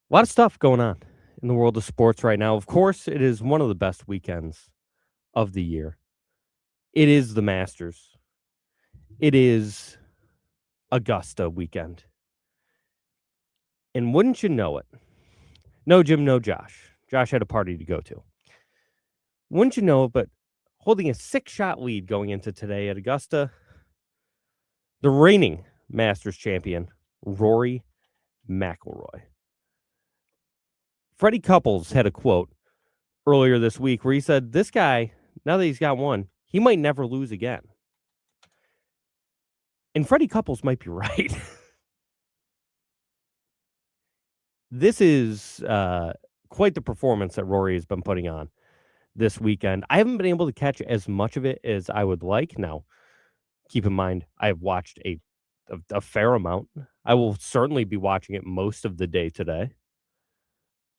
A lot of stuff going on in the world of sports right now. Of course, it is one of the best weekends of the year. It is the Masters. It is Augusta weekend. And wouldn't you know it? No Jim, no Josh. Josh had a party to go to. Wouldn't you know it, but holding a 6-shot lead going into today at Augusta, the reigning Masters champion, Rory McIlroy. Freddie Couples had a quote earlier this week where he said, this guy, now that he's got one, he might never lose again. And Freddie Couples might be right. This is quite the performance that Rory has been putting on this weekend. I haven't been able to catch as much of it as I would like. Now, keep in mind, I have watched a fair amount. I will certainly be watching it most of the day today.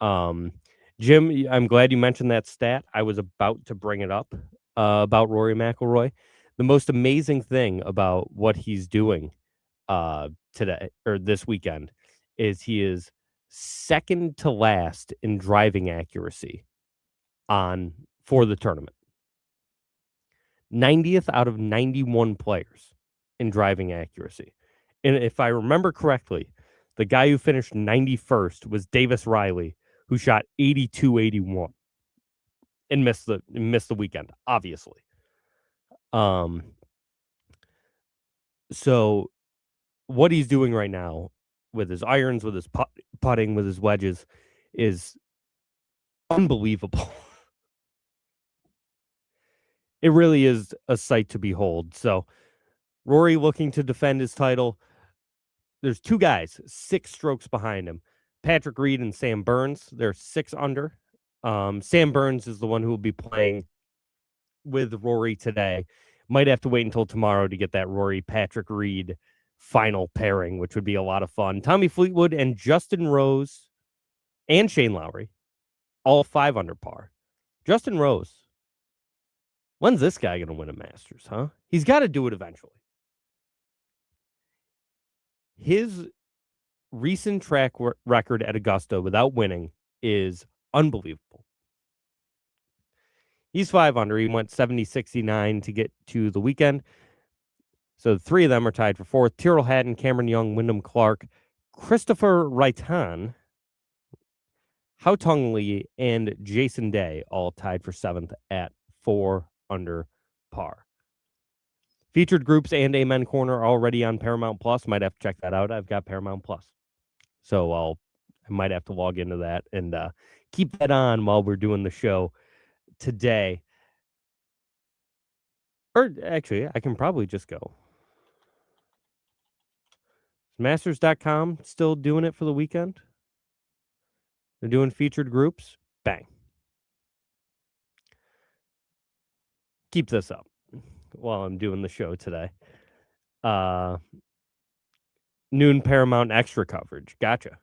Jim, I'm glad you mentioned that stat. I was about to bring it up about Rory McIlroy. The most amazing thing about what he's doing today or this weekend is he is second to last in driving accuracy for the tournament. 90th out of 91 players in driving accuracy. And if I remember correctly, the guy who finished 91st was Davis Riley, who shot 82-81 and missed the weekend, obviously. So what he's doing right now with his irons, with his putting, with his wedges is unbelievable. It really is a sight to behold. So Rory looking to defend his title. There's two guys 6 strokes behind him, Patrick Reed and Sam Burns. They're 6 under. Sam Burns is the one who will be playing with Rory today. Might have to wait until tomorrow to get that Rory Patrick Reed final pairing, which would be a lot of fun. Tommy Fleetwood and Justin Rose and Shane Lowry, all 5 under par. Justin Rose, when's this guy going to win a Masters, huh? He's got to do it eventually. His recent track record at Augusta without winning is unbelievable. He's 5 under. He went 70-69 to get to the weekend. So 3 of them are tied for 4th. Tyrrell Hatton, Cameron Young, Wyndham Clark, Christopher Raitan, Haotong Li, and Jason Day all tied for 7th at 4 under par. Featured groups and Amen Corner are already on Paramount Plus. Might have to check that out. I've got Paramount Plus. So I might have to log into that and keep that on while we're doing the show today. Or actually, I can probably just go. Masters.com still doing it for the weekend? They're doing featured groups? Bang. Keep this up while I'm doing the show today. Noon Paramount Extra coverage. Gotcha.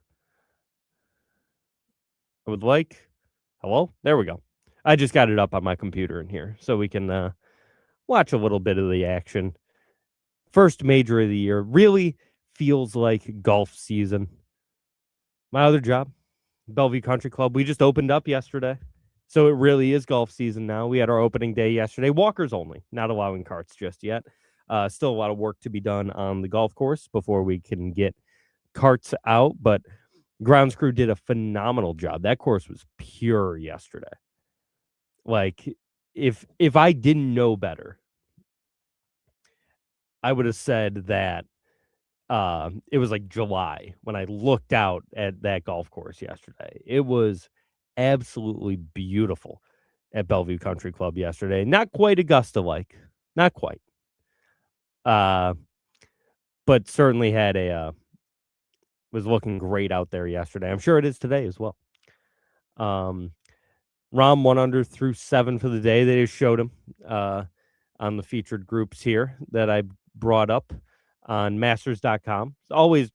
I would like... Hello? There we go. I just got it up on my computer in here so we can watch a little bit of the action. First major of the year. Really feels like golf season. My other job, Bellevue Country Club, we just opened up yesterday. So it really is golf season now. We had our opening day yesterday. Walkers only, not allowing carts just yet. Still a lot of work to be done on the golf course before we can get carts out. But grounds crew did a phenomenal job. That course was pure yesterday. Like, if I didn't know better, I would have said that it was like July when I looked out at that golf course yesterday. It was absolutely beautiful at Bellevue Country Club yesterday. Not quite Augusta-like. Not quite. But certainly was looking great out there yesterday. I'm sure it is today as well. Rahm 1 under through 7 for the day. They just showed him on the featured groups here that I brought up on masters.com. It's always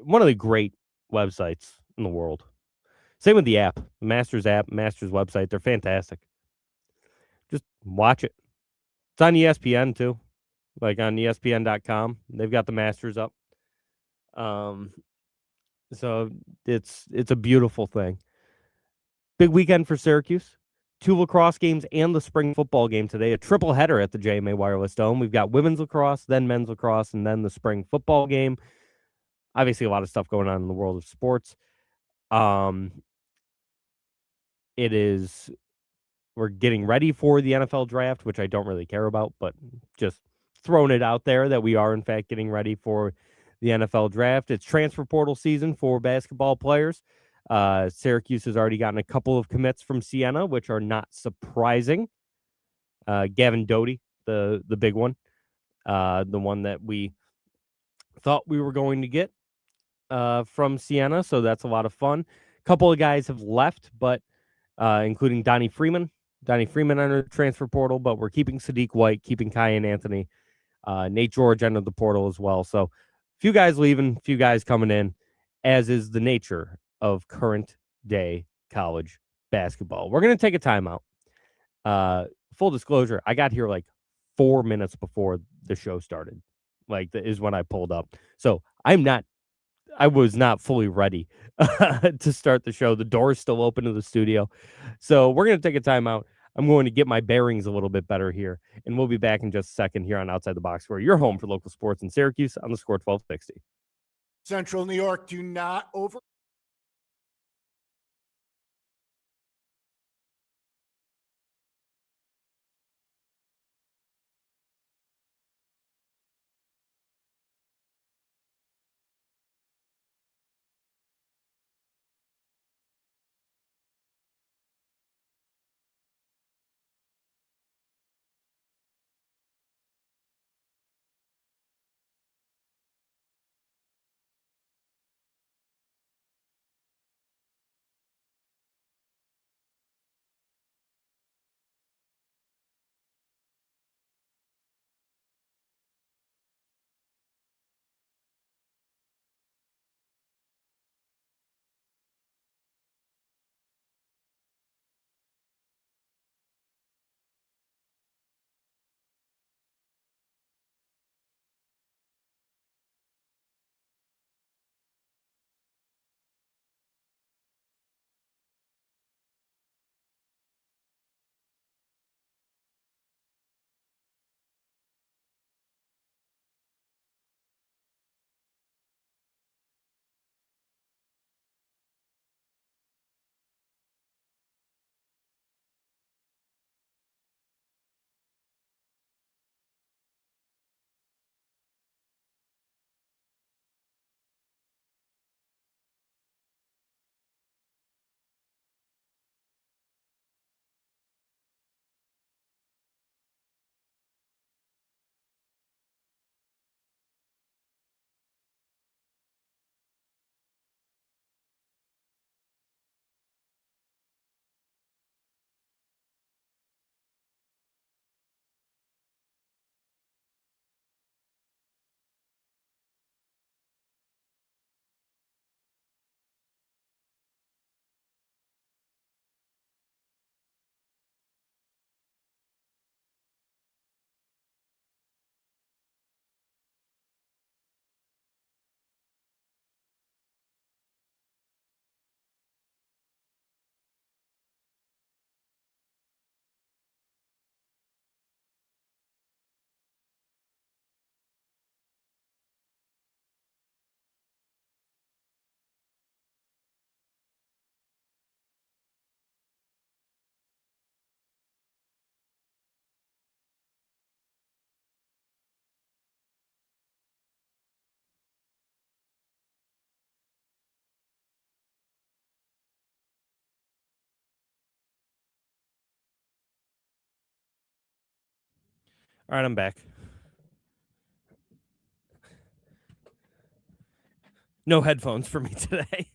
one of the great websites in the world. Same with the app, the Masters app, Masters website. They're fantastic. Just watch it. It's on ESPN too, like on ESPN.com. They've got the Masters up. So it's a beautiful thing. Big weekend for Syracuse. Two lacrosse games and the spring football game today. A triple header at the JMA Wireless Dome. We've got women's lacrosse, then men's lacrosse, and then the spring football game. Obviously, a lot of stuff going on in the world of sports. Um, it is We're getting ready for the NFL draft, which I don't really care about, but just throwing it out there that we are in fact getting ready for the NFL draft. It's transfer portal season for basketball players. Syracuse has already gotten a couple of commits from Siena, which are not surprising. Gavin Doty, the big one, the one that we thought we were going to get from Siena, so that's a lot of fun. A couple of guys have left, but including Donnie Freeman. Donnie Freeman entered the transfer portal, but we're keeping Sadiq White, keeping Kai and Anthony. Nate George entered the portal as well. So a few guys leaving, a few guys coming in, as is the nature of current day college basketball. We're going to take a timeout. Full disclosure, I got here like 4 minutes before the show started, is when I pulled up. So I was not fully ready to start the show. The door's still open to the studio. So we're going to take a timeout. I'm going to get my bearings a little bit better here, and we'll be back in just a second here on Outside the Box Score, your home for local sports in Syracuse on the Score 1260. Central New York, do not over. All right, I'm back. No headphones for me today.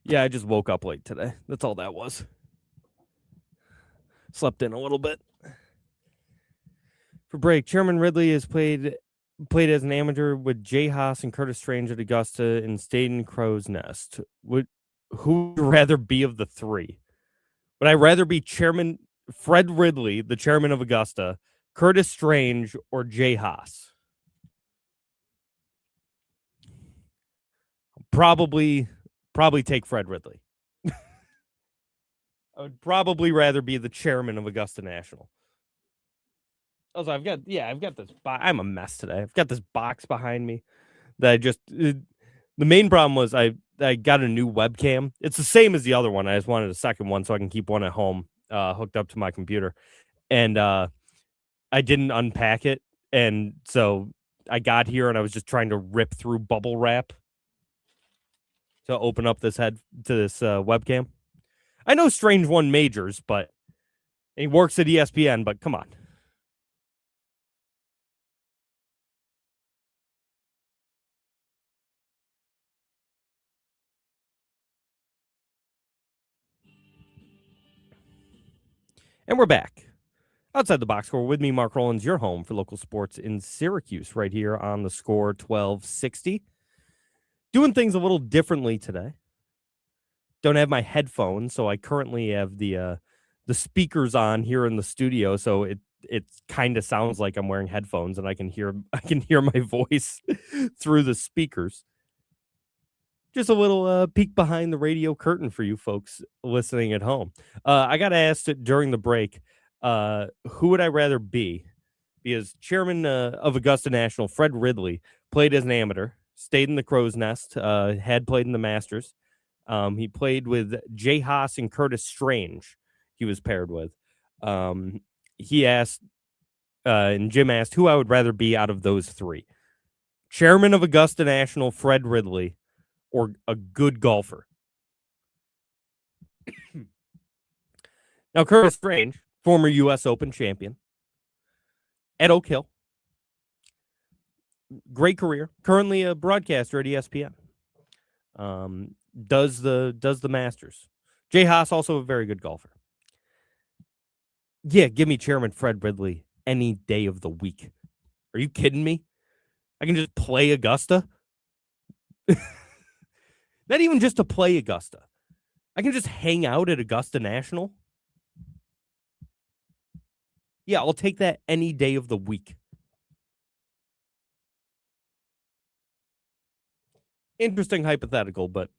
Yeah, I just woke up late today. That's all that was. Slept in a little bit. For break, Chairman Ridley has played as an amateur with Jay Haas and Curtis Strange at Augusta and stayed in Crow's Nest. Who would you rather be of the three? Would I rather be Chairman Fred Ridley, the chairman of Augusta, Curtis Strange, or Jay Haas? Probably, probably take Fred Ridley. I would probably rather be the chairman of Augusta National. Also, I've got this. I'm a mess today. I've got this box behind me that I just. The main problem was I got a new webcam. It's the same as the other one. I just wanted a second one so I can keep one at home, hooked up to my computer, and I didn't unpack it, and so I got here and I was just trying to rip through bubble wrap to open up this webcam. I know Strange won majors, but he works at ESPN. But come on. And we're back. Outside the box score with me, Mark Rowlands, your home for local sports in Syracuse, right here on the score 1260. Doing things a little differently today. Don't have my headphones, so I currently have the speakers on here in the studio, so it kind of sounds like I'm wearing headphones and I can hear my voice through the speakers. Just a little peek behind the radio curtain for you folks listening at home. I got asked during the break, who would I rather be? Because chairman of Augusta National, Fred Ridley, played as an amateur, stayed in the Crow's Nest, had played in the Masters. He played with Jay Haas and Curtis Strange. He was paired with. He asked, and Jim asked, who I would rather be out of those three: chairman of Augusta National, Fred Ridley, or a good golfer. Now, Curtis Strange, former U.S. Open champion at Oak Hill, great career, currently a broadcaster at ESPN. Does the Masters. Jay Haas, also a very good golfer. Yeah, give me Chairman Fred Ridley any day of the week. Are you kidding me? I can just play Augusta. Not even just to play Augusta. I can just hang out at Augusta National. Yeah, I'll take that any day of the week. Interesting hypothetical, but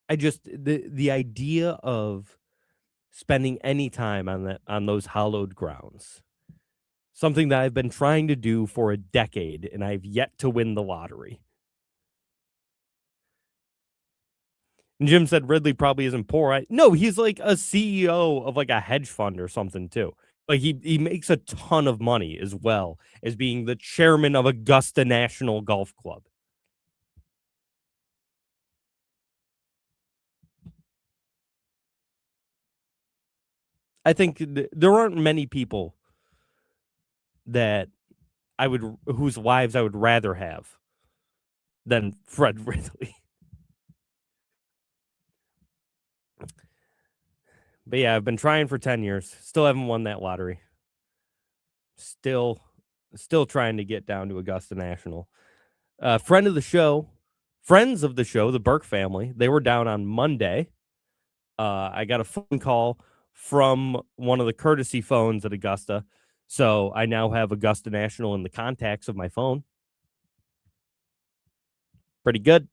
I just the idea of spending any time on those hallowed grounds, something that I've been trying to do for a decade, and I've yet to win the lottery. And Jim said Ridley probably isn't poor. No, he's like a CEO of like a hedge fund or something too. Like he makes a ton of money as well as being the chairman of Augusta National Golf Club. I think there aren't many people that whose wives I would rather have than Fred Ridley. But yeah, I've been trying for 10 years. Still haven't won that lottery. Still trying to get down to Augusta National. Friends of the show, the Burke family, they were down on Monday. I got a phone call from one of the courtesy phones at Augusta. So I now have Augusta National in the contacts of my phone. Pretty good.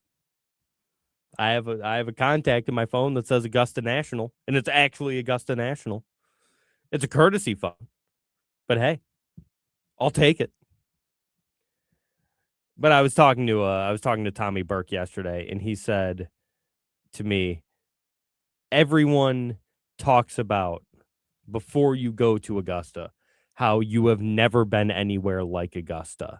I have a contact in my phone that says Augusta National, and it's actually Augusta National. It's a courtesy phone. But hey, I'll take it. But I was talking to Tommy Burke yesterday, and he said to me, everyone talks about before you go to Augusta how you have never been anywhere like Augusta,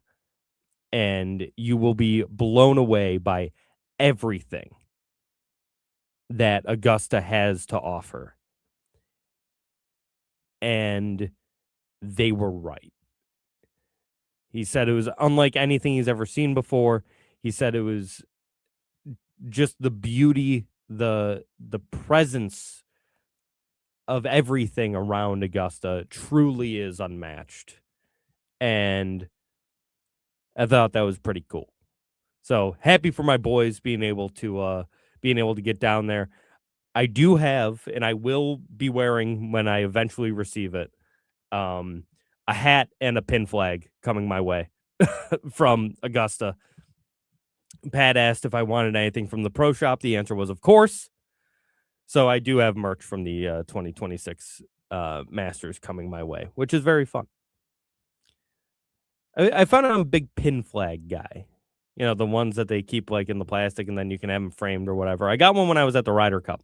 and you will be blown away by everything that Augusta has to offer. And they were right. He said it was unlike anything he's ever seen before. He said it was just the beauty, the presence of everything around Augusta truly is unmatched. And I thought that was pretty cool. So happy for my boys being able to get down there. I do have, and I will be wearing when I eventually receive it, um, a hat and a pin flag coming my way from Augusta. Pat asked if I wanted anything from the pro shop. The answer was, of course. So I do have merch from the 2026 Masters coming my way, which is very fun. I found I'm a big pin flag guy. You know, the ones that they keep like in the plastic and then you can have them framed or whatever. I got one when I was at the Ryder Cup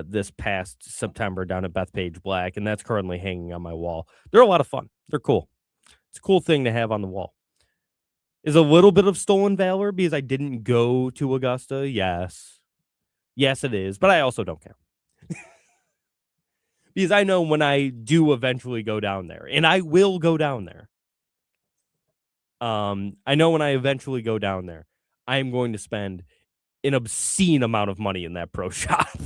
this past September down at Bethpage Black, and that's currently hanging on my wall. They're a lot of fun. They're cool. It's a cool thing to have on the wall. Is a little bit of stolen valor because I didn't go to Augusta. Yes. Yes, it is. But I also don't care. Because I know when I do eventually go down there, and I will go down there. I know when I eventually go down there, I am going to spend an obscene amount of money in that pro shop.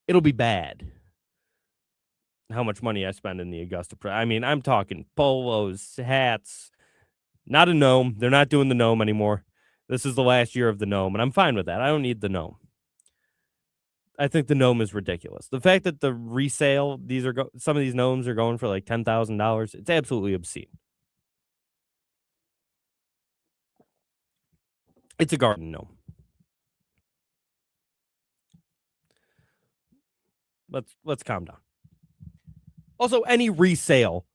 It'll be bad how much money I spend in the Augusta Pro. I mean, I'm talking polos, hats, not a gnome. They're not doing the gnome anymore. This is the last year of the gnome, and I'm fine with that. I don't need the gnome. I think the gnome is ridiculous. The fact that the resale, some of these gnomes are going for like $10,000. It's absolutely obscene. It's a garden gnome. Let's calm down. Also, any resale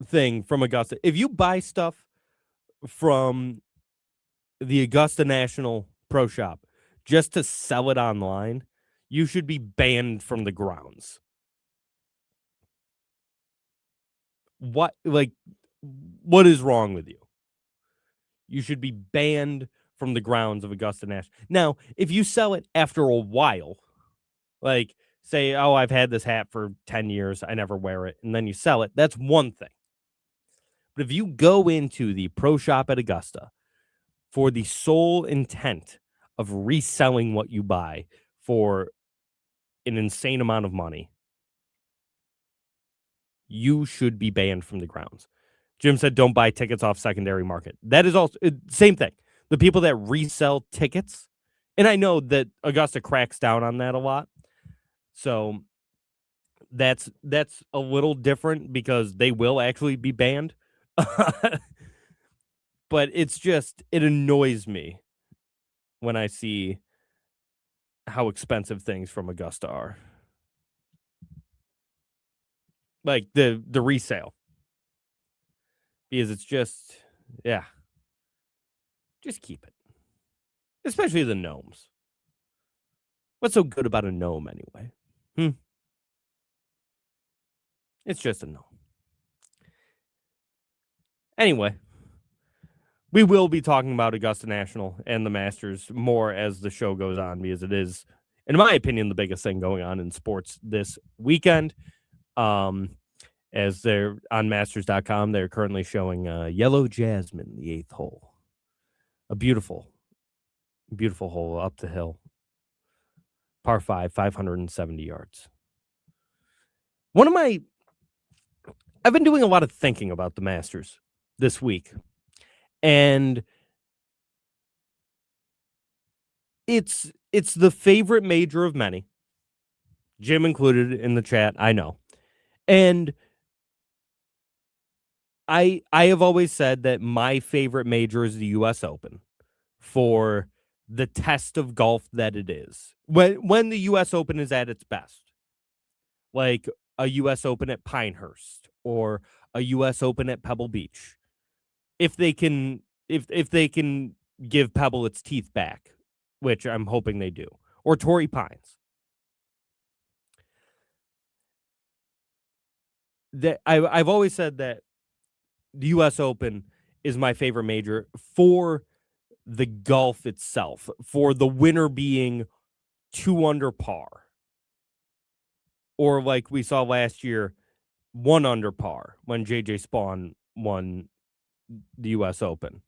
thing from Augusta, if you buy stuff from the Augusta National Pro Shop just to sell it online, you should be banned from the grounds. What is wrong with you? You should be banned from the grounds of Augusta National. Now, if you sell it after a while, like say, oh, I've had this hat for 10 years, I never wear it, and then you sell it, that's one thing. But if you go into the pro shop at Augusta for the sole intent of reselling what you buy for an insane amount of money, you should be banned from the grounds. Jim said, don't buy tickets off secondary market. That is also same thing. The people that resell tickets, and I know that Augusta cracks down on that a lot. So that's a little different because they will actually be banned. But it's just, it annoys me when I see how expensive things from Augusta are. Like the resale. Because it's just, yeah. Just keep it. Especially the gnomes. What's so good about a gnome anyway? It's just a gnome. Anyway, we will be talking about Augusta National and the Masters more as the show goes on because it is, in my opinion, the biggest thing going on in sports this weekend. As they're on Masters.com, they're currently showing Yellow Jasmine, the 8th hole. A beautiful, beautiful hole up the hill. Par 5, 570 yards. I've been doing a lot of thinking about the Masters this week. And it's the favorite major of many. Jim included in the chat, I know. And I have always said that my favorite major is the US Open for the test of golf that it is. When the US Open is at its best. Like a US Open at Pinehurst or a US Open at Pebble Beach. If they can give Pebble its teeth back, which I'm hoping they do, or Torrey Pines. I've always said that the US Open is my favorite major for the golf itself, for the winner being 2 under par. Or like we saw last year, 1 under par when JJ Spawn won the US Open.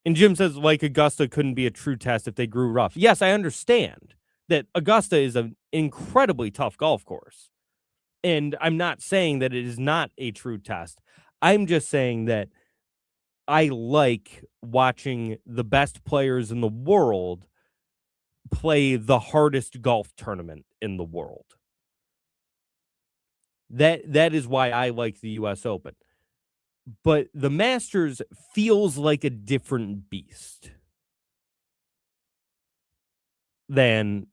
And Jim says, like Augusta couldn't be a true test if they grew rough. Yes, I understand. that Augusta is an incredibly tough golf course. And I'm not saying that it is not a true test. I'm just saying that I like watching the best players in the world play the hardest golf tournament in the world. That is why I like the US Open. But the Masters feels like a different beast than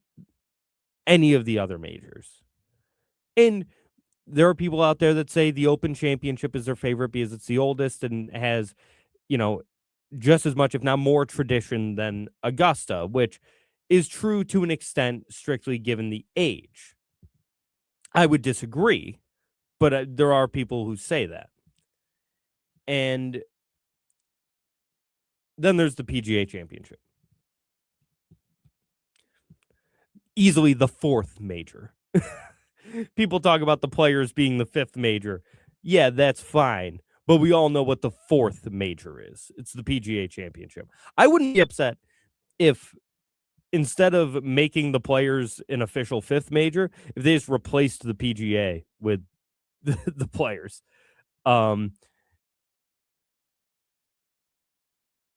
any of the other majors. And there are people out there that say the Open Championship is their favorite because it's the oldest and has, you know, just as much, if not more, tradition than Augusta, which is true to an extent, strictly given the age. I would disagree, but there are people who say that. And then there's the PGA Championship, easily the fourth major. People talk about the players being the fifth major. Yeah, that's fine. But we all know what the fourth major is. It's the PGA Championship. I wouldn't be upset if instead of making the players an official fifth major, if they just replaced the PGA with the players. Um,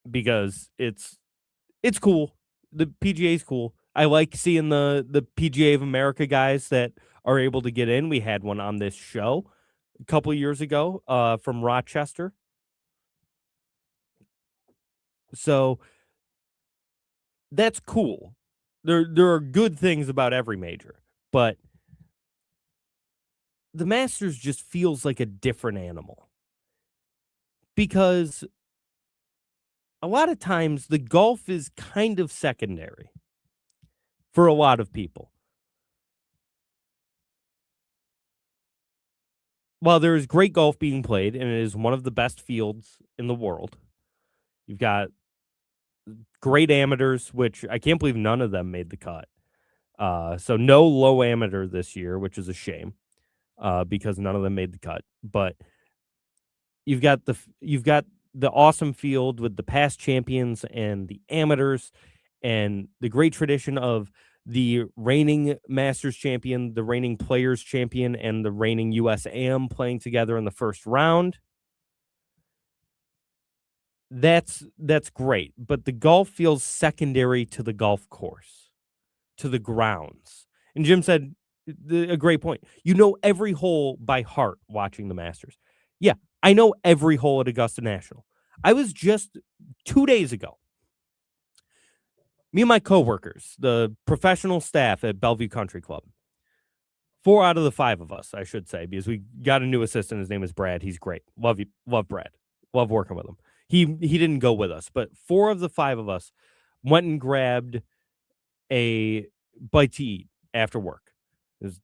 because it's cool. The PGA is cool. I like seeing the PGA of America guys that are able to get in. We had one on this show a couple of years ago from Rochester. So that's cool. There are good things about every major, but the Masters just feels like a different animal because a lot of times the golf is kind of secondary for a lot of people. While there is great golf being played and it is one of the best fields in the world, you've got great amateurs, which I can't believe none of them made the cut. So no low amateur this year, which is a shame because none of them made the cut. But you've got the awesome field with the past champions and the amateurs and the great tradition of the reigning Masters champion, the reigning Players champion, and the reigning USAM playing together in the first round. That's great, but the golf feels secondary to the golf course, to the grounds. And Jim said a great point. You know every hole by heart watching the Masters. Yeah, I know every hole at Augusta National. I was just 2 days ago. Me and my coworkers, the professional staff at Bellevue Country Club. 4 out of the 5 of us, I should say, because we got a new assistant. His name is Brad. He's great. Love you. Love Brad. Love working with him. He didn't go with us, but 4 of the 5 of us went and grabbed a bite to eat after work. It was,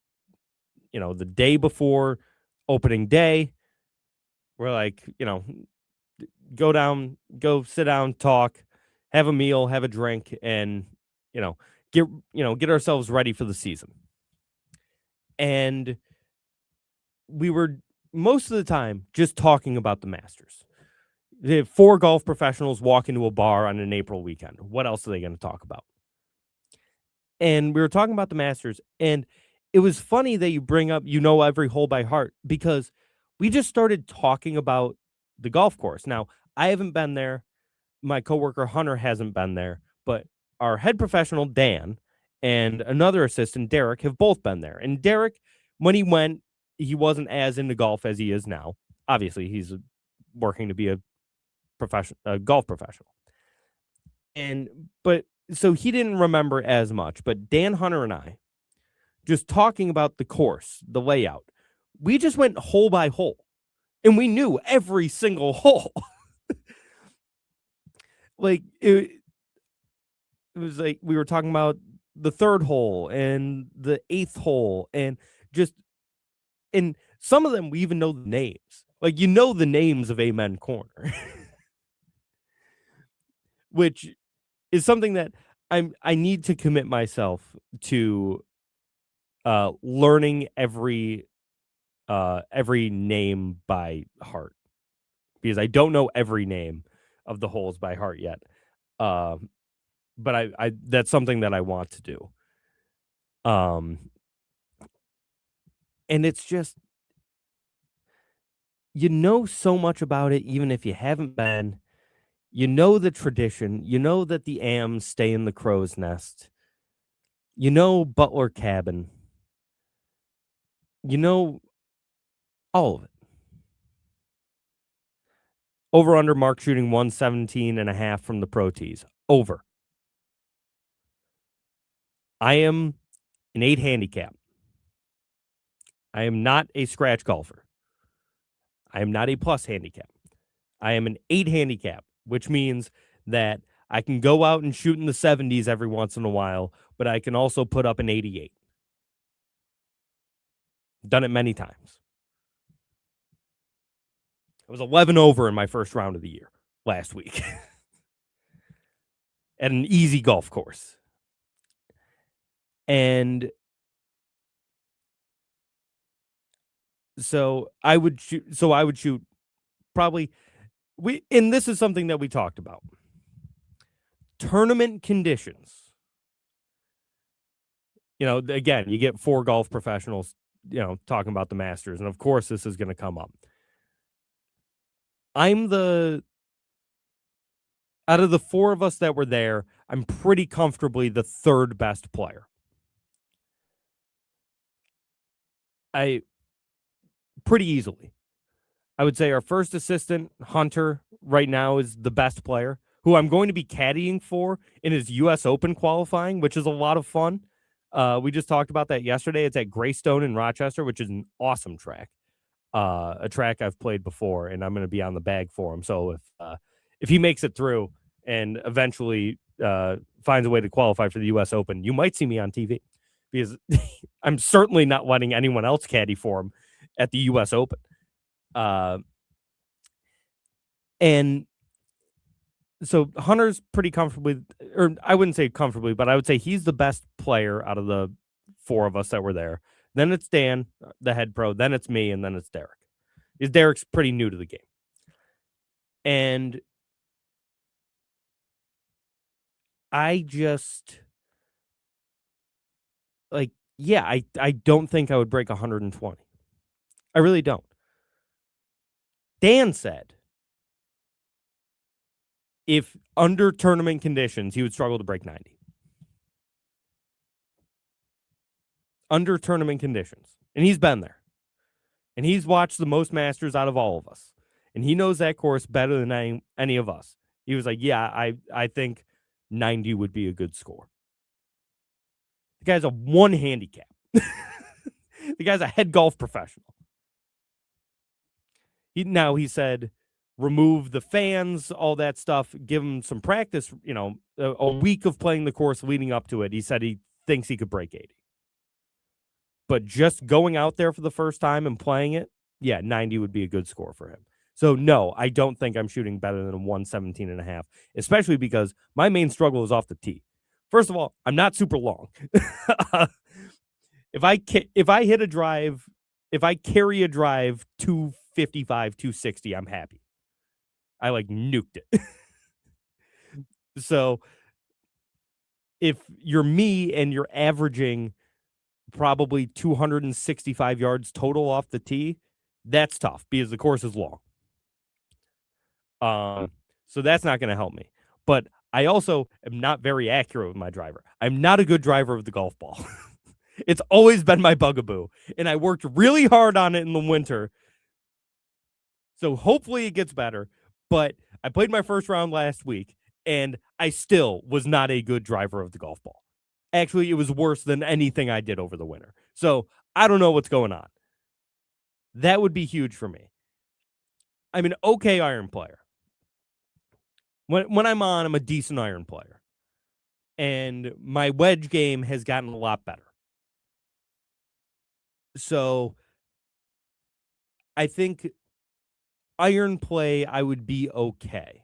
the day before opening day. We're like, go down, go sit down, talk, have a meal, have a drink, and you know, get ourselves ready for the season. And we were most of the time just talking about the Masters. They have 4 golf professionals walk into a bar on an April weekend. What else are they going to talk about? And we were talking about the Masters, and it was funny that you bring up, every hole by heart, because we just started talking about the golf course. Now, I haven't been there. My coworker Hunter hasn't been there, but our head professional Dan and another assistant Derek have both been there. And Derek, when he went, he wasn't as into golf as he is now. Obviously, he's working to be a golf professional. But so he didn't remember as much, but Dan, Hunter, and I just talking about the course, the layout. We just went hole by hole and we knew every single hole. Like it was like we were talking about the third hole and the eighth hole and some of them we even know the names. Like the names of Amen Corner. Which is something that I need to commit myself to learning every name by heart because I don't know every name of the holes by heart yet. But I that's something that I want to do. Um, and it's just you know so much about it even if you haven't been. You know the tradition, you know that the Ams stay in the crow's nest. You know Butler Cabin. You know all of it. Over under mark shooting 117.5 from the pro tees. Over. I am an 8 handicap. I am not a scratch golfer. I am not a plus handicap. I am an 8 handicap, which means that I can go out and shoot in the 70s every once in a while, but I can also put up an 88. Done it many times. I was 11 over in my first round of the year last week at an easy golf course. And so I would shoot probably and this is something that we talked about. Tournament conditions. Again, you get 4 golf professionals, talking about the Masters, and of course this is going to come up. I'm the Out of the 4 of us that were there, I'm pretty comfortably the 3rd best player. I Pretty easily. I would say our first assistant, Hunter, right now is the best player, who I'm going to be caddying for in his US Open qualifying, which is a lot of fun. We just talked about that yesterday. It's at Greystone in Rochester, which is an awesome track. A track I've played before, and I'm going to be on the bag for him. So if he makes it through and eventually finds a way to qualify for the US Open, you might see me on TV because I'm certainly not letting anyone else caddy for him at the US Open. And so Hunter's pretty comfortably, or I wouldn't say comfortably, but I would say he's the best player out of the 4 of us that were there. Then it's Dan, the head pro. Then it's me, and then it's Derek. Because Derek's pretty new to the game. And I just yeah, I don't think I would break 120. I really don't. Dan said if under tournament conditions, he would struggle to break 90. Under tournament conditions. And he's been there. And he's watched the most Masters out of all of us. And he knows that course better than any of us. He was like, yeah, I think 90 would be a good score. The guy's a 1 handicap. The guy's a head golf professional. He said, remove the fans, all that stuff, give him some practice, a week of playing the course leading up to it. He said he thinks he could break 80. But just going out there for the first time and playing it, yeah, 90 would be a good score for him. So, no, I don't think I'm shooting better than a 117.5, especially because my main struggle is off the tee. First of all, I'm not super long. If I hit a drive, if I carry a drive 255, 260, I'm happy. I nuked it. So, if you're me and you're averaging probably 265 yards total off the tee, that's tough because the course is long. So that's not going to help me. But I also am not very accurate with my driver. I'm not a good driver of the golf ball. It's always been my bugaboo, and I worked really hard on it in the winter. So hopefully it gets better. But I played my first round last week, and I still was not a good driver of the golf ball. Actually, it was worse than anything I did over the winter. So I don't know what's going on. That would be huge for me. I'm an okay iron player. When I'm on, I'm a decent iron player. And my wedge game has gotten a lot better. So I think iron play, I would be okay.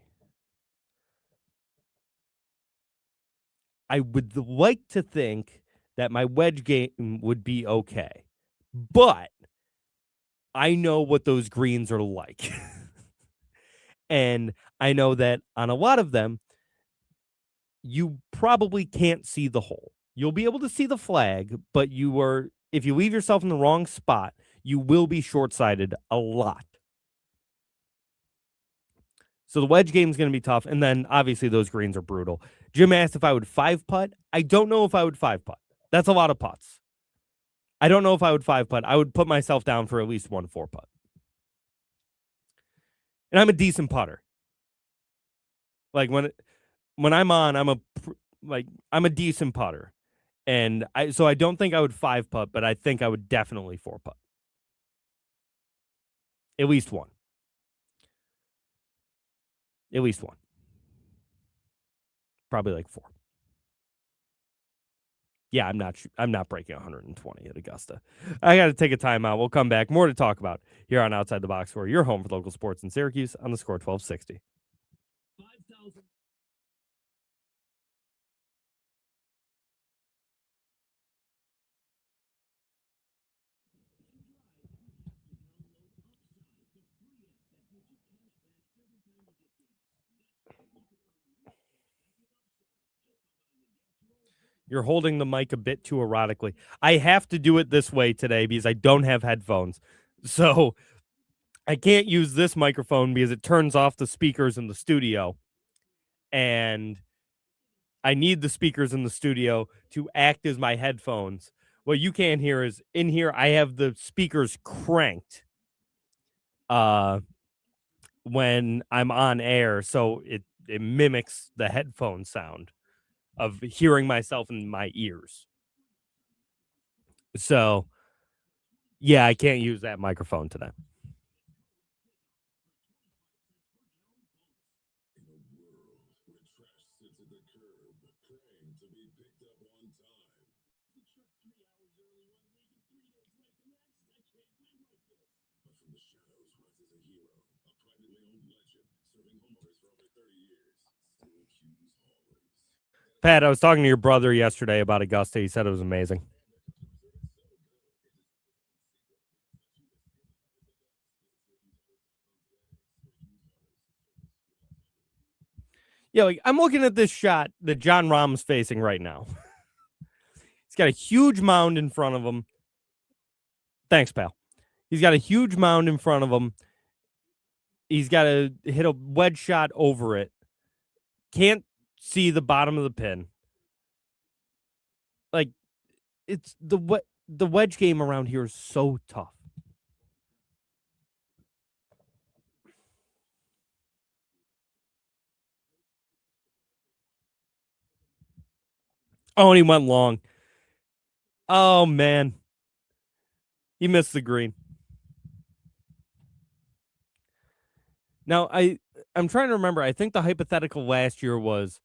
I would like to think that my wedge game would be okay. But I know what those greens are like. And I know that on a lot of them, you probably can't see the hole. You'll be able to see the flag, but if you leave yourself in the wrong spot, you will be short-sighted a lot. So the wedge game is going to be tough, and then obviously those greens are brutal. Jim asked if I would five putt. I don't know if I would five putt. That's a lot of putts. I don't know if I would five putt. I would put myself down for at least one four putt, and I'm a decent putter. Like when I'm on, I'm a decent putter, and I don't think I would five putt, but I think I would definitely four putt, at least one, at least one, probably like four. Yeah, I'm not breaking 120 at Augusta. I got to take a timeout. We'll come back. More to talk about here on Outside the Box, where you're home for local sports in Syracuse on the Score 1260. You're holding the mic a bit too erotically. I have to do it this way today because I don't have headphones. So I can't use this microphone because it turns off the speakers in the studio. And I need the speakers in the studio to act as my headphones. What you can't hear is in here, I have the speakers cranked uh, when I'm on air. So it mimics the headphone sound of hearing myself in my ears. So, yeah, I can't use that microphone today. Pat, I was talking to your brother yesterday about Augusta. He said it was amazing. Yeah, like I'm looking at this shot that John Rahm's facing right now. He's got a huge mound in front of him. Thanks, pal. He's got a huge mound in front of him. He's got to hit a wedge shot over it. Can't see the bottom of the pin. Like it's the wedge game around here is so tough. Oh, and he went long. Oh man, he missed the green. Now I'm trying to remember. I think the hypothetical last year was,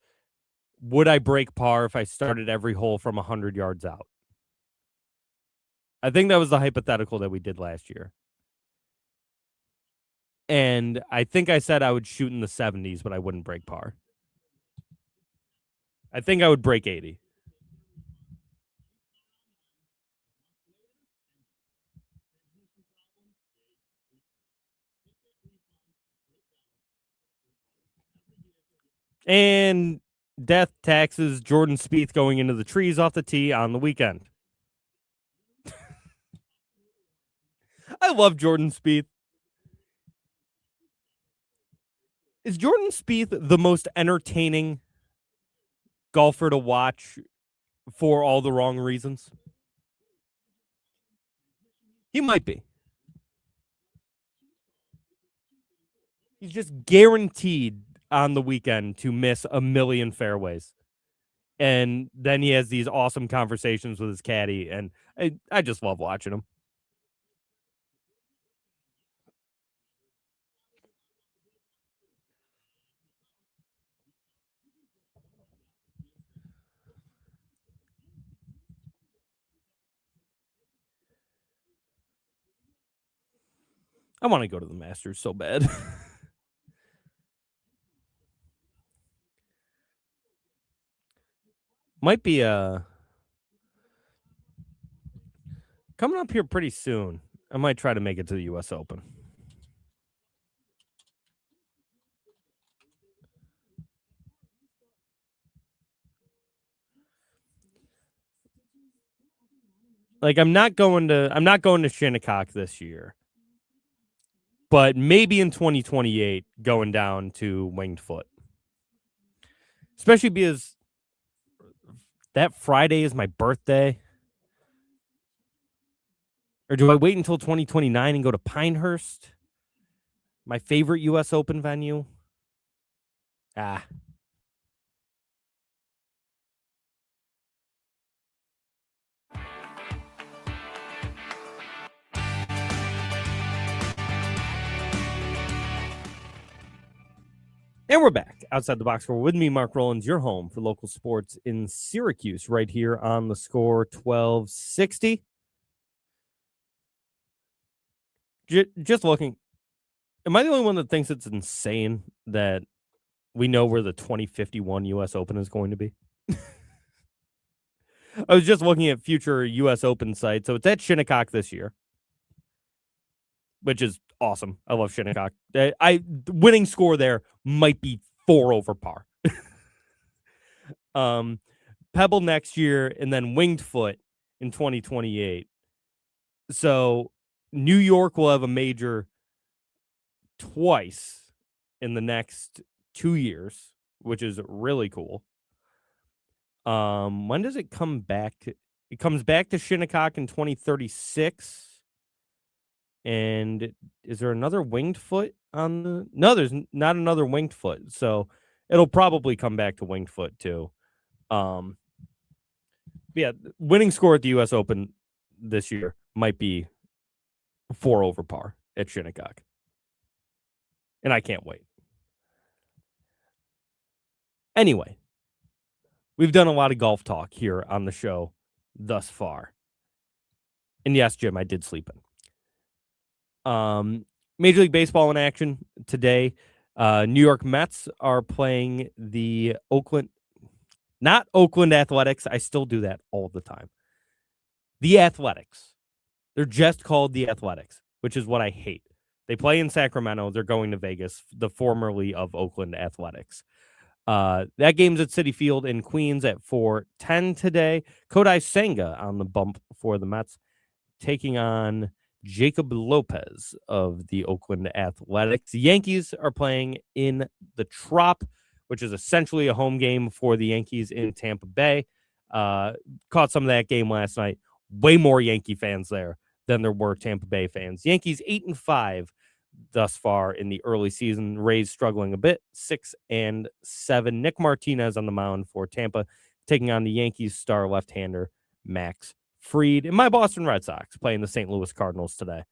would I break par if I started every hole from 100 yards out? I think that was the hypothetical that we did last year. And I think I said I would shoot in the 70s, but I wouldn't break par. I think I would break 80. And death, taxes, Jordan Spieth going into the trees off the tee on the weekend. I love Jordan Spieth. Is Jordan Spieth the most entertaining golfer to watch for all the wrong reasons? He might be. He's just guaranteed on the weekend to miss a million fairways. And then he has these awesome conversations with his caddy, and I just love watching him. I want to go to the Masters so bad. Might be coming up here pretty soon. I might try to make it to the US Open. Like I'm not going to Shinnecock this year, but maybe in 2028 going down to Winged Foot. Especially because that Friday is my birthday. Or do I wait until 2029 and go to Pinehurst? My favorite US Open venue? Ah. And we're back outside the box score with me, Mark Rowlands, your home for local sports in Syracuse, right here on the score 1260. Just looking, am I the only one that thinks it's insane that we know where the 2051 US Open is going to be? I was just looking at future US Open sites. So it's at Shinnecock this year, which is awesome. I love Shinnecock. Winning score there might be 4 over par. um Pebble next year, and then Winged Foot in 2028. So New York will have a major twice in the next 2 years, which is really cool. When does it come back? It comes back to Shinnecock in 2036. And is there another Winged Foot on the? No, there's not another Winged Foot. So it'll probably come back to Winged Foot too. Um, yeah, winning score at the U.S. Open this year might be 4 over par at Shinnecock, and I can't wait. Anyway, we've done a lot of golf talk here on the show thus far, and yes, Jim, I did sleep in. Major League Baseball in action today. New York Mets are playing the not Oakland Athletics. I still do that all the time. The Athletics. They're just called the Athletics, which is what I hate. They play in Sacramento. They're going to Vegas, the formerly of Oakland Athletics. That game's at Citi Field in Queens at 4:10 today. Kodai Senga on the bump for the Mets, taking on Jacob Lopez of the Oakland Athletics. The Yankees are playing in the Trop, which is essentially a home game for the Yankees in Tampa Bay. Caught some of that game last night. Way more Yankee fans there than there were Tampa Bay fans. Yankees 8-5 thus far in the early season. Rays struggling a bit, 6-7. Nick Martinez on the mound for Tampa, taking on the Yankees star left-hander Max Fried. And my Boston Red Sox playing the St. Louis Cardinals today.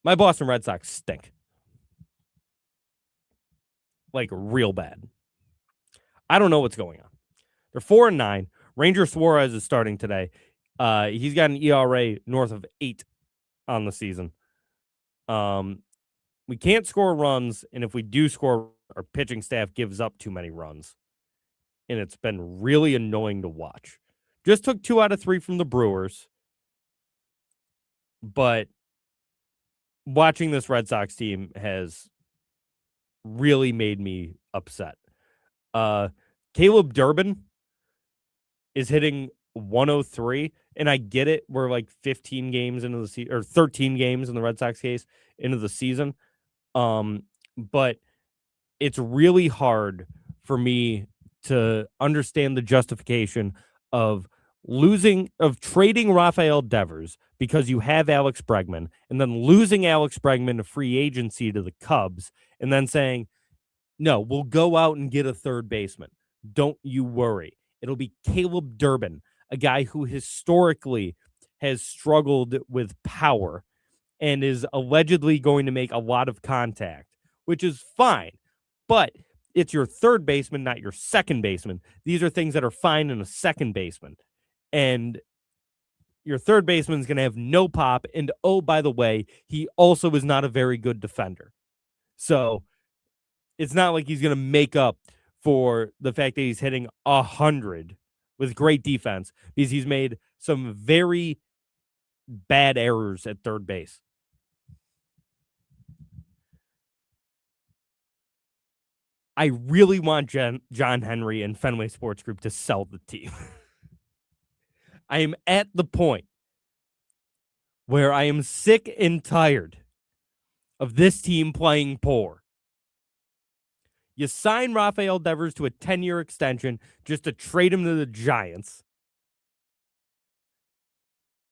My Boston Red Sox stink. Like, real bad. I don't know what's going on. They're 4-9. Ranger Suarez is starting today. He's got an ERA north of 8 on the season. We can't score runs, and if we do score, our pitching staff gives up too many runs. And it's been really annoying to watch. Just took 2 out of 3 from the Brewers. But watching this Red Sox team has really made me upset. Caleb Durbin is hitting 103, and I get it. We're like 15 games into the season, or 13 games in the Red Sox case into the season. But it's really hard for me to understand the justification of trading Rafael Devers because you have Alex Bregman, and then losing Alex Bregman to free agency to the Cubs, and then saying, no, we'll go out and get a third baseman. Don't you worry. It'll be Caleb Durbin, a guy who historically has struggled with power and is allegedly going to make a lot of contact, which is fine. But it's your third baseman, not your second baseman. These are things that are fine in a second baseman. And your third baseman is going to have no pop. And oh, by the way, he also is not a very good defender. So it's not like he's going to make up for the fact that he's hitting 100 with great defense, because he's made some very bad errors at third base. I really want John Henry and Fenway Sports Group to sell the team. I am at the point where I am sick and tired of this team playing poor. You sign Rafael Devers to a 10-year extension just to trade him to the Giants.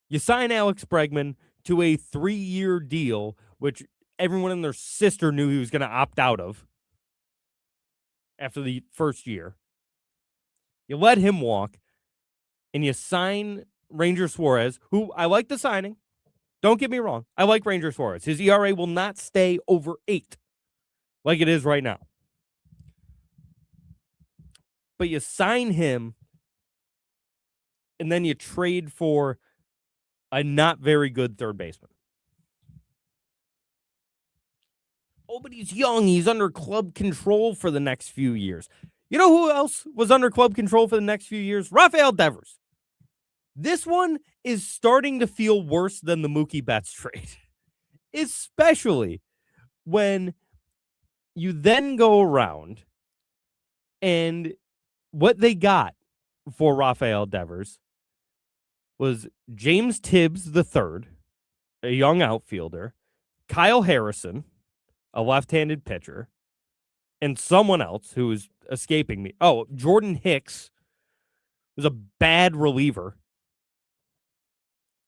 You sign Alex Bregman to a 3-year deal, which everyone and their sister knew he was going to opt out of after the first year. You let him walk, and you sign Ranger Suarez, who I like the signing. Don't get me wrong. I like Ranger Suarez. His ERA will not stay over 8 like it is right now. But you sign him, and then you trade for a not very good third baseman. Oh, but he's young. He's under club control for the next few years. You know who else was under club control for the next few years? Rafael Devers. This one is starting to feel worse than the Mookie Betts trade, especially when you then go around and what they got for Rafael Devers was James Tibbs III, a young outfielder, Kyle Harrison, a left-handed pitcher, and someone else who is escaping me. Oh, Jordan Hicks was a bad reliever.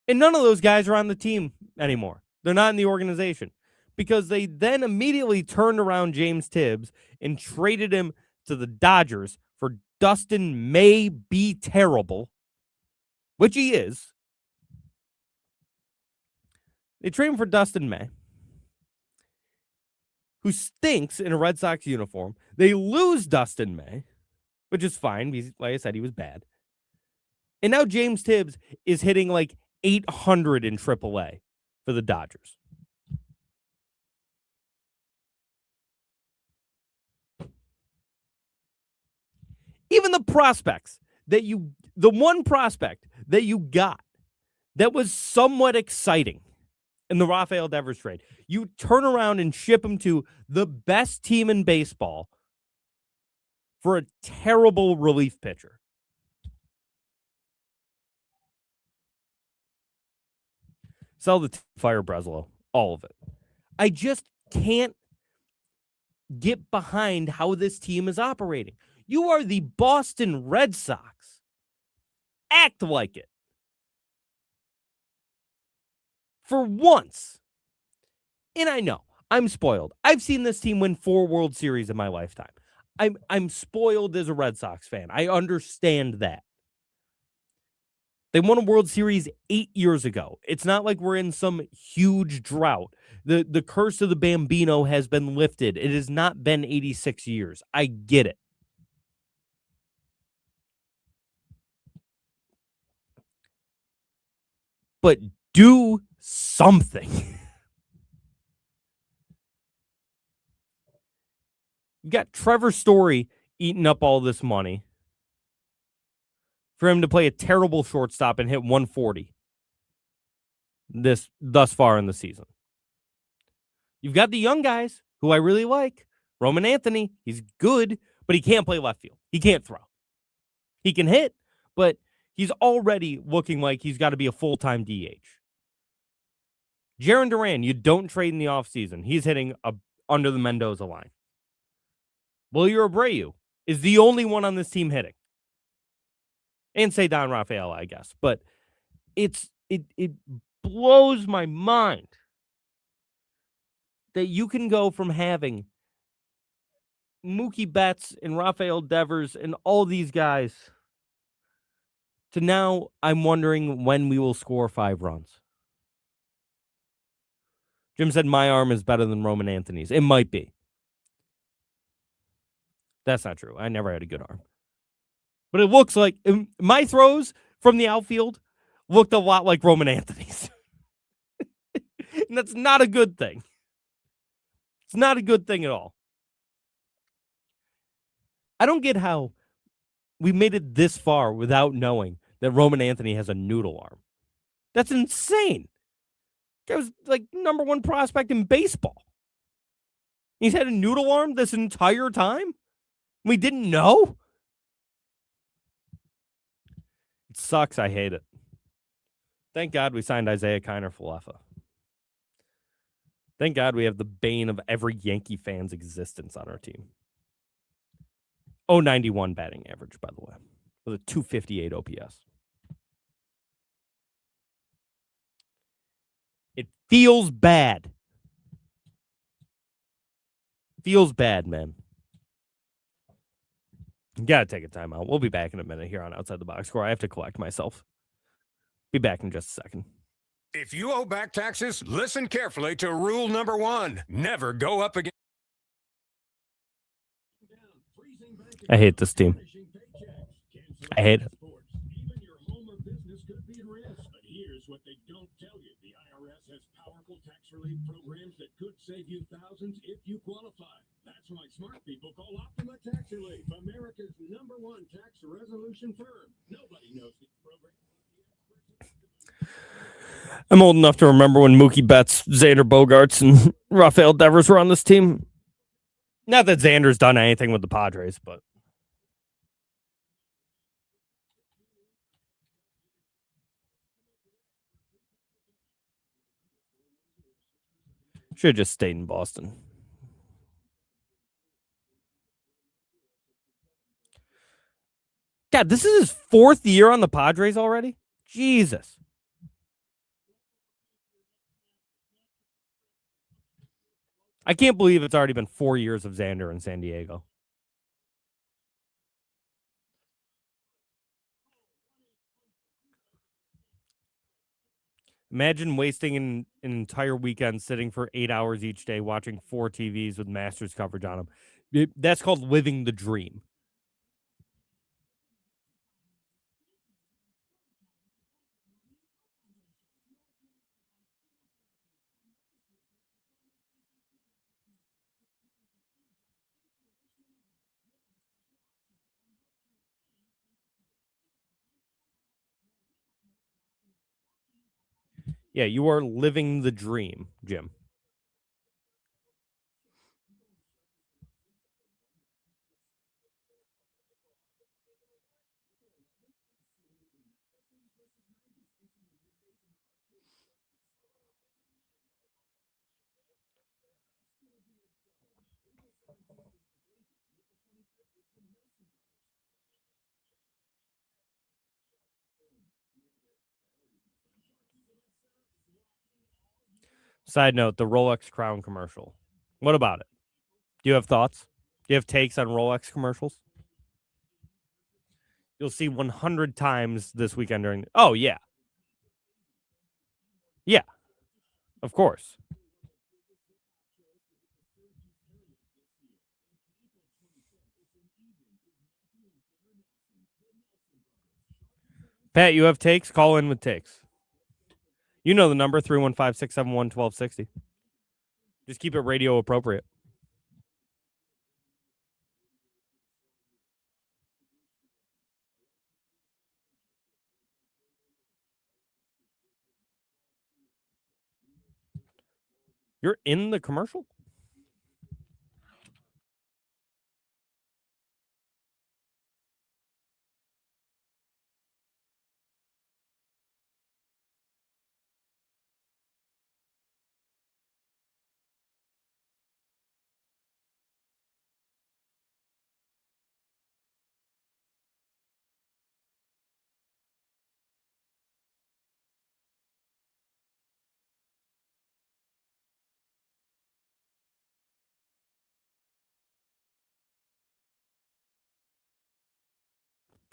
And none of those guys are on the team anymore. They're not in the organization because they then immediately turned around James Tibbs and traded him to the Dodgers for Dustin May be terrible, which he is. They trade him for Dustin May, who stinks in a Red Sox uniform. They lose Dustin May, which is fine because, like I said, he was bad. And now James Tibbs is hitting like 800 in AAA for the Dodgers. Even the prospects the one prospect that you got that was somewhat exciting in the Rafael Devers trade, you turn around and ship him to the best team in baseball for a terrible relief pitcher. Sell the fire Breslow, all of it. I just can't get behind how this team is operating. You are the Boston Red Sox. Act like it. For once. And I know, I'm spoiled. I've seen this team win 4 World Series in my lifetime. I'm spoiled as a Red Sox fan. I understand that. They won a World Series 8 years ago. It's not like we're in some huge drought. The curse of the Bambino has been lifted. It has not been 86 years. I get it. But do something. You got Trevor Story eating up all this money for him to play a terrible shortstop and hit 140 thus far in the season. You've got the young guys who I really like. Roman Anthony, he's good, but he can't play left field. He can't throw. He can hit, but he's already looking like he's got to be a full-time DH. Jarren Duran, you don't trade in the offseason. He's hitting under the Mendoza line. Wilyer Abreu is the only one on this team hitting. And say Don Rafael, I guess. But it blows my mind that you can go from having Mookie Betts and Rafael Devers and all these guys to now I'm wondering when we will score 5 runs. Jim said my arm is better than Roman Anthony's. It might be. That's not true. I never had a good arm. But it looks like my throws from the outfield looked a lot like Roman Anthony's. And that's not a good thing. It's not a good thing at all. I don't get how we made it this far without knowing that Roman Anthony has a noodle arm. That's insane. Guy was like #1 prospect in baseball. He's had a noodle arm this entire time? We didn't know? It sucks. I hate it. Thank God we signed Isaiah Kiner Falefa. Thank God we have the bane of every Yankee fan's existence on our team. 091 batting average, by the way, with a 258 OPS. It feels bad. Feels bad, man. You gotta take a timeout. We'll be back in a minute here on Outside the Box Score. I have to collect myself. Be back in just a second. If you owe back taxes, listen carefully to rule number 1. Never go up against. I hate this team. I hate it. Even your home or business could be at risk. But here's what they don't tell you. The IRS has powerful tax relief programs that could save you thousands if you qualify. That's why smart people call Optima Tax Relief, America's #1 tax resolution firm. Nobody knows these programs. I'm old enough to remember when Mookie Betts, Xander Bogaerts, and Rafael Devers were on this team. Not that Xander's done anything with the Padres, but should have just stayed in Boston. God, this is his 4th year on the Padres already? Jesus. I can't believe it's already been 4 years of Xander in San Diego. Imagine wasting an entire weekend sitting for 8 hours each day watching 4 TVs with Masters coverage on them. That's called living the dream. Yeah, you are living the dream, Jim. Side note, the Rolex Crown commercial. What about it? Do you have thoughts? Do you have takes on Rolex commercials? You'll see 100 times this weekend during. Oh, yeah. Yeah, of course. Pat, you have takes? Call in with takes. You know the number 315-671-1260. Just keep it radio appropriate. You're in the commercial?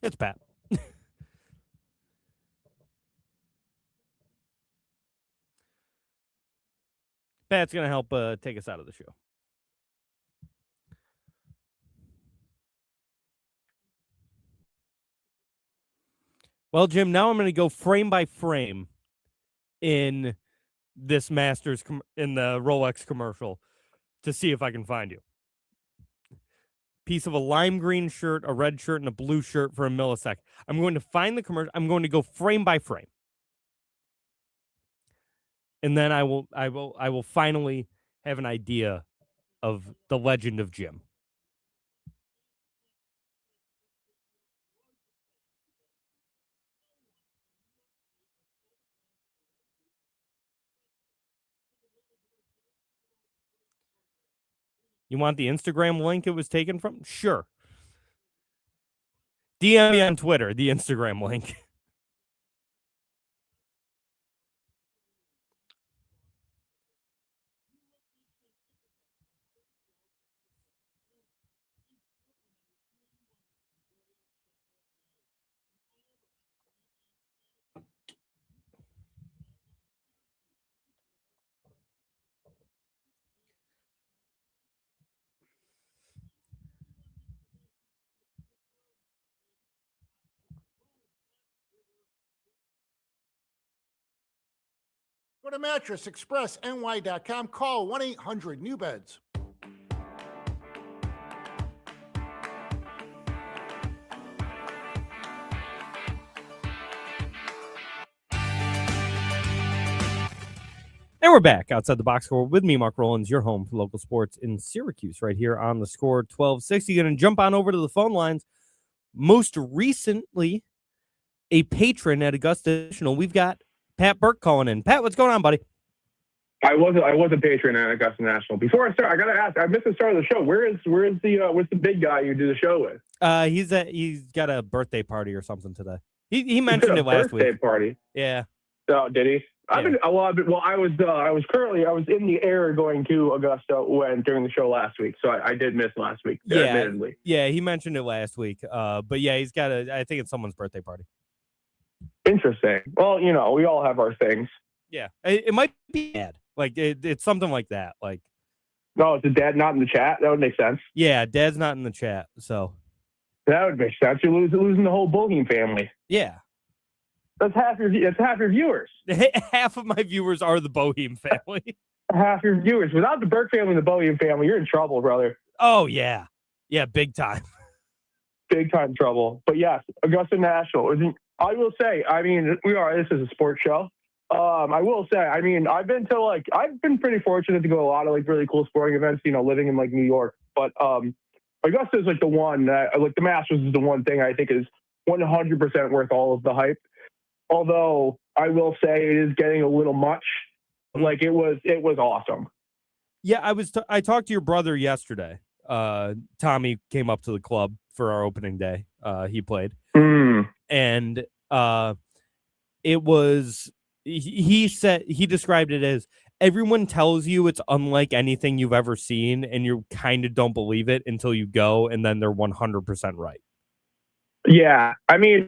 It's Pat. Pat's going to help take us out of the show. Well, Jim, now I'm going to go frame by frame in this Masters in the Rolex commercial to see if I can find you. Piece of a lime green shirt, a red shirt, and a blue shirt for a millisecond. I'm going to find the commercial. I'm going to go frame by frame. And then I will finally have an idea of the legend of Jim. You want the Instagram link it was taken from? Sure. DM me on Twitter, the Instagram link. Go to mattressexpressny.com. Call 1-800-NEW-BEDS. And we're back outside the box score with me, Mark Rowlands, your home for local sports in Syracuse, right here on the Score 1260. Going to jump on over to the phone lines. Most recently, a patron at Augusta National. We've got Pat Burke calling in. Pat, what's going on, buddy? I was a patron at Augusta National. Before I start, I gotta ask. I missed the start of the show. Where's the big guy you do the show with? He's got a birthday party or something today. He mentioned it last week. Birthday party. Yeah. Oh, did he? Yeah. I was in the air going to Augusta during the show last week, so I did miss last week. Admittedly. Yeah, he mentioned it last week. But yeah, he's got I think it's someone's birthday party. Interesting. Well, we all have our things. Yeah, it might be Dad. Like it's something like that. Like, no, is the dad not in the chat? That would make sense. Yeah, Dad's not in the chat, so that would make sense. You're losing the whole Bohem family. Yeah. That's half your viewers. Half of my viewers are the Bohem family. Half your viewers. Without the Burke family and the Bohem family, you're in trouble, brother. Oh, yeah. Yeah, big time. Big time trouble. But yes, Augusta National. I will say, this is a sports show. I will say, I've been pretty fortunate to go to a lot of really cool sporting events, living in New York. But Augusta is the one that, the Masters is the one thing I think is 100% worth all of the hype. Although I will say it is getting a little much. It was awesome. Yeah, I talked to your brother yesterday. Tommy came up to the club for our opening day. He played. And it was he described it as everyone tells you it's unlike anything you've ever seen, and you kind of don't believe it until you go, and then they're 100% right. Yeah, I've been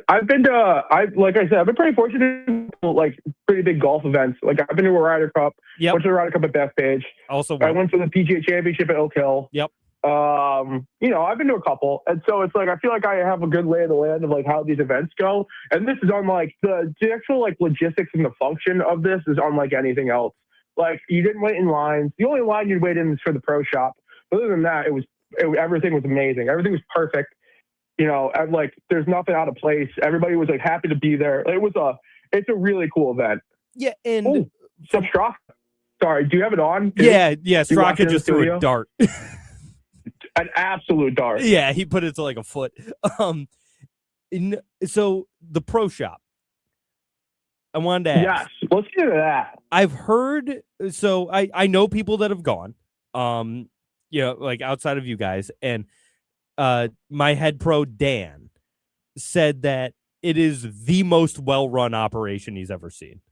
pretty fortunate to pretty big golf events. I've been to a Ryder Cup. Yep. Went to the Ryder Cup at Bethpage. Also, I went to the PGA Championship at Oak Hill. Yep. I've been to a couple, and so it's I feel like I have a good lay of the land of how these events go. And this is unlike the actual logistics and the function of this is unlike anything else. You didn't wait in lines. The only line you'd wait in is for the pro shop. Other than that, everything was amazing. Everything was perfect. There's nothing out of place. Everybody was happy to be there. It's a really cool event. Yeah, and Straka. Sorry, do you have it on? Yeah. Straka just threw a dart. An absolute dart. Yeah, he put it to a foot. So the pro shop. I wanted to ask. Yes, let's get into that. I've heard. So I know people that have gone. Outside of you guys, and my head pro Dan said that it is the most well-run operation he's ever seen.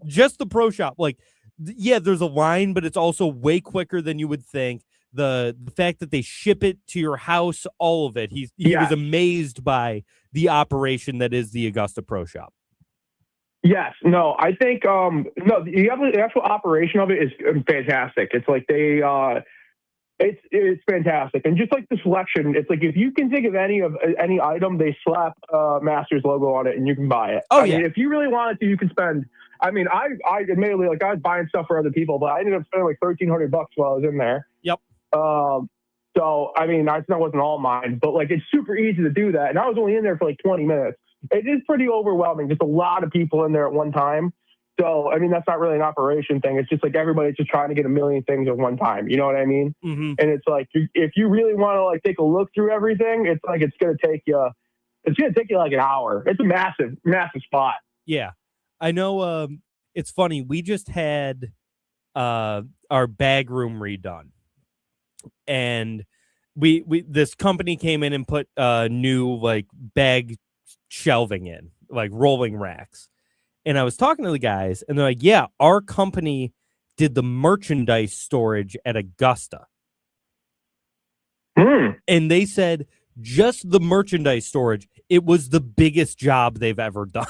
Just the pro shop. There's a line, but it's also way quicker than you would think. The fact that they ship it to your house, all of it. He was amazed by the operation that is the Augusta Pro Shop. Yes. No, I think the actual operation of it is fantastic. It's it's fantastic. And just the selection, it's if you can think of any item, they slap Masters logo on it and you can buy it. Oh, I mean, if you really wanted to, you can spend. I admittedly, I was buying stuff for other people, but I ended up spending $1,300 while I was in there. Yep. So, that wasn't all mine, but it's super easy to do that. And I was only in there for 20 minutes. It is pretty overwhelming. Just a lot of people in there at one time. So, that's not really an operation thing. It's just everybody's just trying to get a million things at one time. You know what I mean? Mm-hmm. And it's if you really want to take a look through everything, it's going to take you an hour. It's a massive, massive spot. Yeah. I know. It's funny. We just had our bag room redone, and we this company came in and put new like bag shelving in, like rolling racks. And I was talking to the guys, and they're like, "Yeah, our company did the merchandise storage at Augusta." And they said just the merchandise storage, it was the biggest job they've ever done.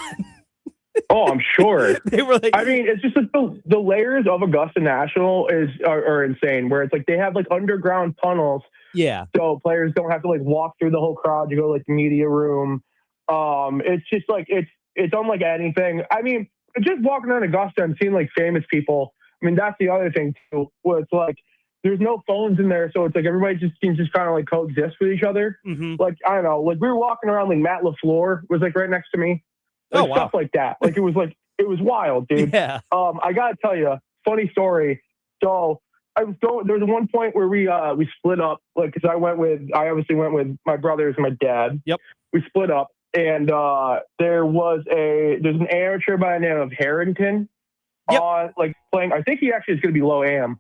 Oh, I'm sure. They were like, I mean, it's just like the layers of Augusta National are insane, where it's like they have like underground tunnels. yeah, So players don't have to like walk through the whole crowd to go to like the media room. It's just like, it's unlike anything. I mean, just walking around Augusta and seeing like famous people. I mean, that's the other thing too, where it's like, there's no phones in there. So it's like, everybody just seems just kind of like coexist with each other. Like, I don't know, like we were walking around, like Matt LaFleur was like right next to me. Like, stuff like that. Like, it was wild, dude. Yeah. I gotta tell you, funny story. So there was one point where we split up, like, because I obviously went with my brothers and my dad. Yep. We split up, and there's an amateur by the name of Harrington on like playing. I think he actually is going to be low am.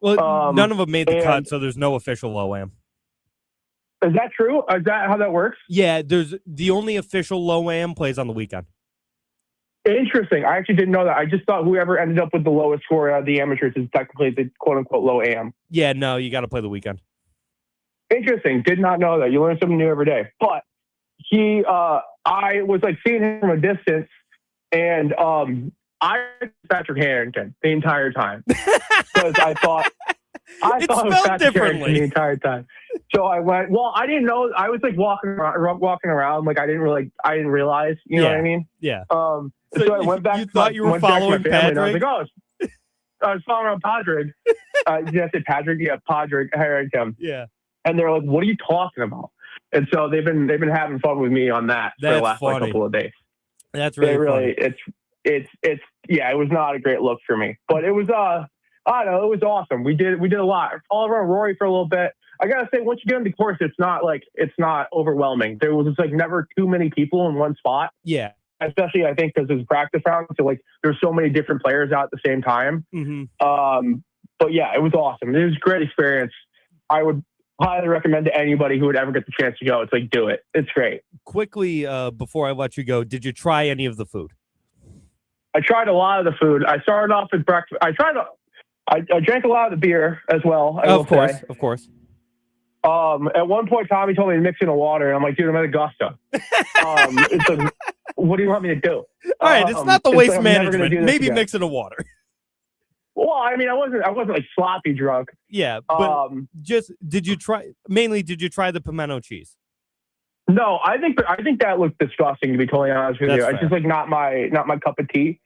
Well, none of them made the cut, so there's no official low am. Is that true? Is that how that works? Yeah, there's the only official low am plays on the weekend. Interesting. I actually didn't know that. I just thought whoever ended up with the lowest score out of the amateurs is technically the quote unquote low am. Yeah, no, you got to play the weekend. Interesting. Did not know that. You learn something new every day. But I was like seeing him from a distance, and I was Patrick Harrington the entire time because I thought it was Patrick Harrington the entire time. So I went. Well, I didn't know. I was like walking around. Like I didn't realize. You know what I mean? Yeah. So I went back. You thought you were following Patrick? I was like, oh, I was following around Patrick. Did I say Patrick? Yeah, Patrick Harrington. Yeah. And they're like, "What are you talking about?" And so they've been having fun with me on that for the last like, couple of days. That's really funny. It's yeah, it was not a great look for me, but it was I don't know, it was awesome. We did a lot. All around Rory for a little bit. I gotta say, once you get on the course, it's not overwhelming. There was just like never too many people in one spot. Yeah. Especially I think because it's practice round, so like there's so many different players out at the same time. But yeah, it was awesome. It was a great experience. I would highly recommend to anybody who would ever get the chance to go. It's like, do it. It's great. Quickly, before I let you go, did you try any of the food? I tried a lot of the food. I started off with breakfast. I drank a lot of the beer as well. Of course. At one point, Tommy told me to mix in a water, and I'm like, dude, I'm at Augusta. It's like, what do you want me to do? All right, it's not the waste management. Maybe mix in a water. Well, I mean, I wasn't like sloppy drunk. Yeah, but did you try the pimento cheese? No, I think that looked disgusting, to be totally honest with you. Fair. It's just like not my cup of tea.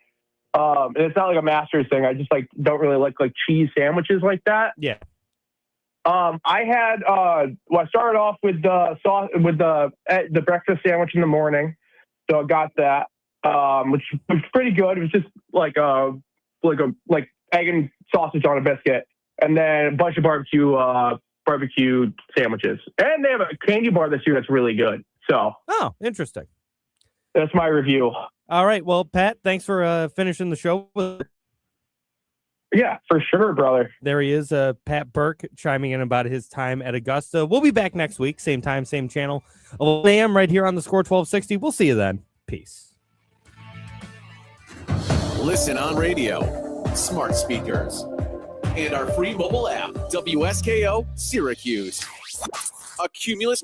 And it's not like a master's thing. I just like don't really like cheese sandwiches like that. Yeah. I had I started off with the sauce with the breakfast sandwich in the morning, so I got that, which was pretty good. It was just like egg and sausage on a biscuit, and then a bunch of barbecue sandwiches. And they have a candy bar this year that's really good. So, oh, interesting. That's my review. All right, well, Pat, thanks for finishing the show. Yeah, for sure, brother. There he is, Pat Burke, chiming in about his time at Augusta. We'll be back next week, same time, same channel, 11 a.m. right here on the Score 1260. We'll see you then. Peace. Listen on radio, smart speakers, and our free mobile app, WSKO Syracuse. A Cumulus